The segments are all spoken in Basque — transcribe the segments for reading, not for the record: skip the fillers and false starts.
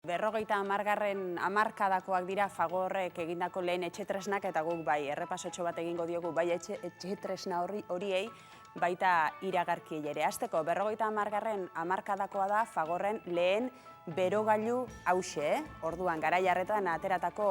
Berrogeita hamargarren hamarkadakoak dira Fagorrek egindako lehen etxetresnak eta guk bai errepasotxo bat egingo diogu bai etxetresna horiei baita iragarkiei ere. Hasteko berrogeita hamargarren hamarkadakoa da Fagorren lehen berogailu hauxe, orduan garai harretan ateratako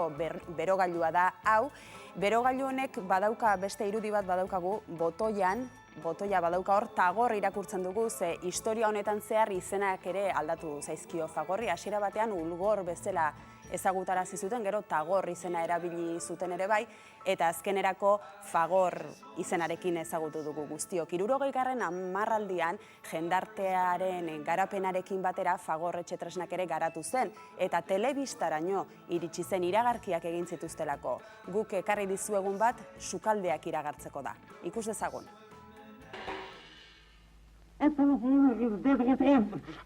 berogailua da hau. Berogailu honek badauka beste irudi bat badaukagu botoia badauka hor, Tagor irakurtzen dugu, ze historia honetan zehar izenak ere aldatu zaizkio Fagorri. Hasiera batean Ulgor bezala ezagutarazi zuten, gero Tagor izena erabili zuten ere bai, eta azkenerako Fagor izenarekin ezagutu dugu guztiok. 60. hamarraldian jendartearen garapenarekin batera Fagor etxetresnak ere garatu zen, eta telebistaraino iritsi zen iragarkiak egin zituztelako. Guk ekarri dizuegun bat sukaldeak iragartzeko da. Ikus dezagun.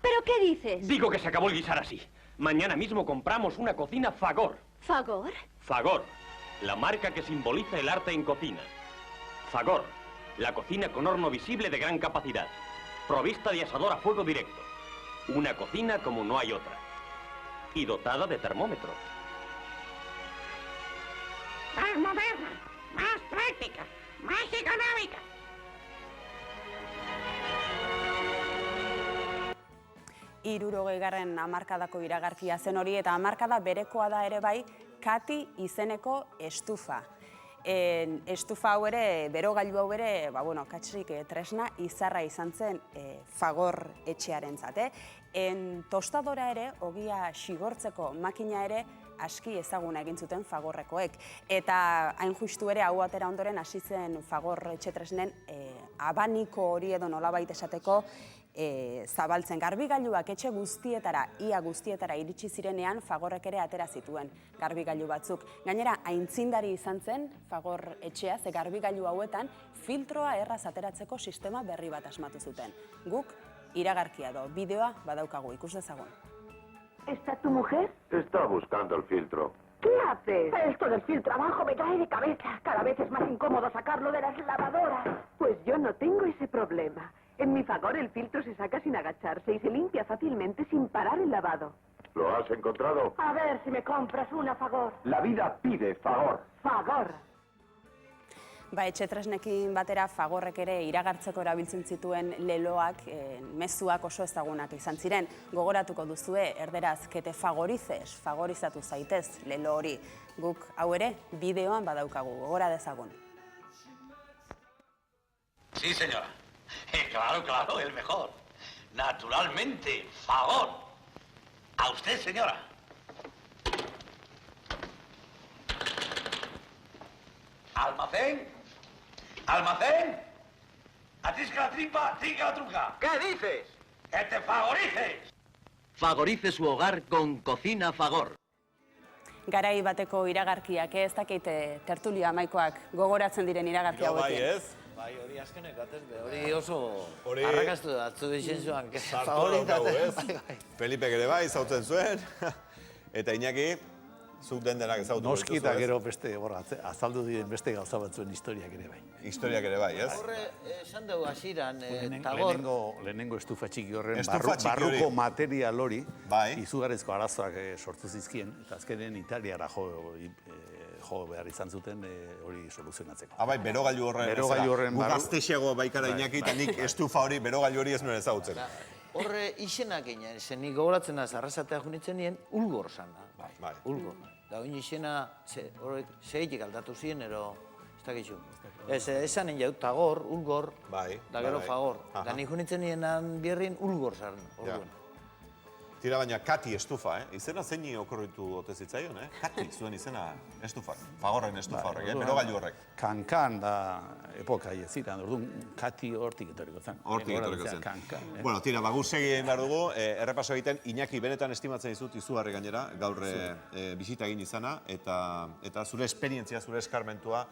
¿Pero qué dices? Digo que se acabó el guisar así. Mañana mismo compramos una cocina Fagor. ¿Fagor? Fagor, la marca que simboliza el arte en cocina. Fagor, la cocina con horno visible de gran capacidad, provista de asador a fuego directo. Una cocina como no hay otra. Y dotada de termómetro. Más moderna, más práctica, más económica. Hirurogeigarren hamarkadako iragarkia zen hori, eta hamarkada berekoa da ere bai Kati izeneko estufa. Estufa hau ere, berogailu hau ere, katxrik tresna izarra izan zen Fagor etxearentzat. Tostadora ere, ogia xigortzeko makina ere, aski ezaguna egin zuten Fagorrekoek. Eta hain justu ere, hau atera ondoren hasi zen Fagor etxetresnen abaniko hori edo nolabait esateko zabaltzen. Garbigailuak etxe guztietara, ia guztietara iritsi zirenean Fagorrek ere atera zituen garbigailu batzuk. Gainera, aintzindari izan zen Fagor etxea, ze garbigailu hauetan filtroa erraz ateratzeko sistema berri bat asmatu zuten. Guk iragarkia edo bideoa badaukagu, ikus dezagun. ¿Está tu mujer? Está buscando el filtro. ¿Qué haces? Esto del filtro abajo me cae de cabeza. Cada vez es más incómodo sacarlo de las lavadoras. Pues yo no tengo ese problema. En mi Fagor el filtro se saca sin agacharse y se limpia fácilmente sin parar el lavado. ¿Lo has encontrado? A ver si me compras una Fagor. La vida pide Fagor. Fagor. Etxetresnekin batera Fagorrek ere iragartzeko erabiltzen zituen leloak, mezuak oso ezagunak izan ziren. Gogoratuko duzue, erderaz, que te favorices, favorizatu zaitez lelo hori. Guk hau ere bideoan badaukagu, gogora dezagun. Sí, señora. Claro, el mejor. Naturalmente, Fagor. A usted, señora. ¿Almacén? ¿Almacén? Atisca la tripa, trinca la truca. ¿Qué dices? ¡Que te favorices! Favorice su hogar con Cocina Fagor. Garai bateko iragarkiak, ez dakit tertulia amaikoak gogoratzen diren iragarkia hauekin. Bai, ez? Bai, hori azkenek atezbe, hori oso Hori- arrakastu atzu dizen zuan. Sartu daukagu, ez? Felipe ere bai, zautzen zuen. Eta Iñaki, zuk den denak ezautu Noski eta gero beste azaldu diren beste gauza batzuen historiak ere bai. Historiak ere bai, ez? Horre, esan dugu hasieran, Tagor... Lehenengo estufa txiki horren Estufa txiki hori. barruko material hori Bai. izugarrizko arazoak sortu zizkien, eta azkenen Italiara jo behar izan zuten hori soluzionatzeko. Bai, berogailu horren. Berogailu horren Gu barru- gaztexeago baikara Iñaki, eta nik estufa hori, berogailu hori ez nuen ezautzen. Horre izenak egin, zen nik gogoratzen da zarrazatea junitzen nien, Ulgor zan da. Bai. Ulgor. Da oin izena, horrek zeitik aldatu ziren, ero, ez dakitzu. Esanen jau, Tagor, Ulgor, Bai. da gero bai. Fagor. Aha. Da nik junitzen nienan bierrin Ulgor zan. Ja. Tira baina Kati estufa, Izena zeini okorritu ote zitzaion, Kati zuen izena estufak. Fagorren estufa horrek, berogailu horrek. Kankan da epoka hiezitan, orduan Kati hortik etoriko zen. Hortik etorriko zen. Kankan. Bueno, tira, gu segi egin behar dugu, errepaso egiten, Iñaki benetan estimatzen dizut izugarri gainera, gaur bisita egin izana, eta zure esperientzia, zure eskarmentua,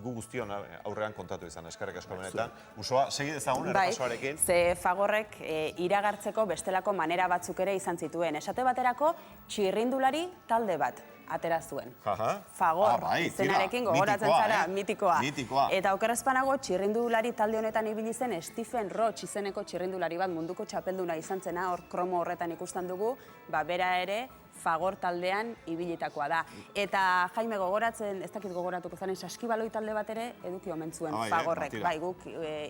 gu guztion aurrean kontatu izan, eskarrek asko benetan. Usoa, segi dezagun errepasoarekin. Ze Fagorrek iragartzeko bestelako manera batzuk batzuk ere izan zituen. Esate baterako, txirrindulari talde bat atera zuen. Fagor izenarekin gogoratzen zara, mitikoa. Eta okerrezpanago, txirrindulari talde honetan ibili zen Stephen Roach izeneko txirrindulari bat munduko txapelduna izan zena, hor kromo horretan ikusten dugu, bera ere Fagor taldean ibilitakoa da. Eta Jaime gogoratzen, ez dakit gogoratuko zanen, saskibaloi talde bat ere eduki omen zuen Fagorrek. Bai, guk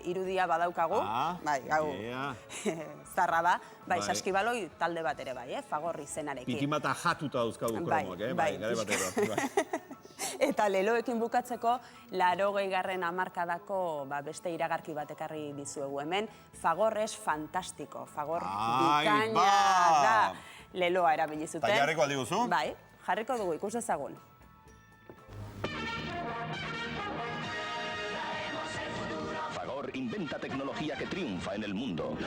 irudia badaukagu, bai, hau zarra da, bai, saskibaloi talde bat ere bai, Fagor izenarekin. Pikimata jatuta dauzkagu kromoak, bai, gare batero. Eta leloekin bukatzeko, 80. hamarkadako beste iragarki bat ekarri dizuegu hemen, Fagor es fantastiko, Fagor bikaina da. Leloa erabili zuten. Eta jarriko aldi guzu? Bai, jarriko dugu, ikus ezagun. Fagor inventa tecnología que triunfa en el mundo.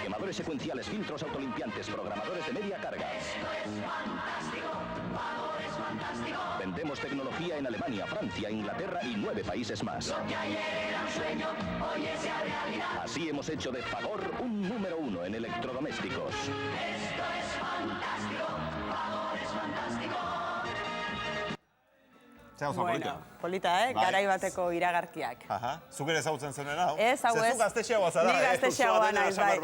Quemadores secuenciales, filtros autolimpiantes, programadores de media carga. Vendemos tecnología en Alemania, Francia, Inglaterra y 9 países más. Así hemos hecho de Fagor un número 1 en electrodomésticos. Esto es fantástico. Fagor es fantástico. Bueno, polita, garai bateko iragarkiak. Zuk ere ezagutzen zenera, hau? Ez, hau ez. Zezu gaztexeagoa zara, Ni gaztexeagoa naiz, bai.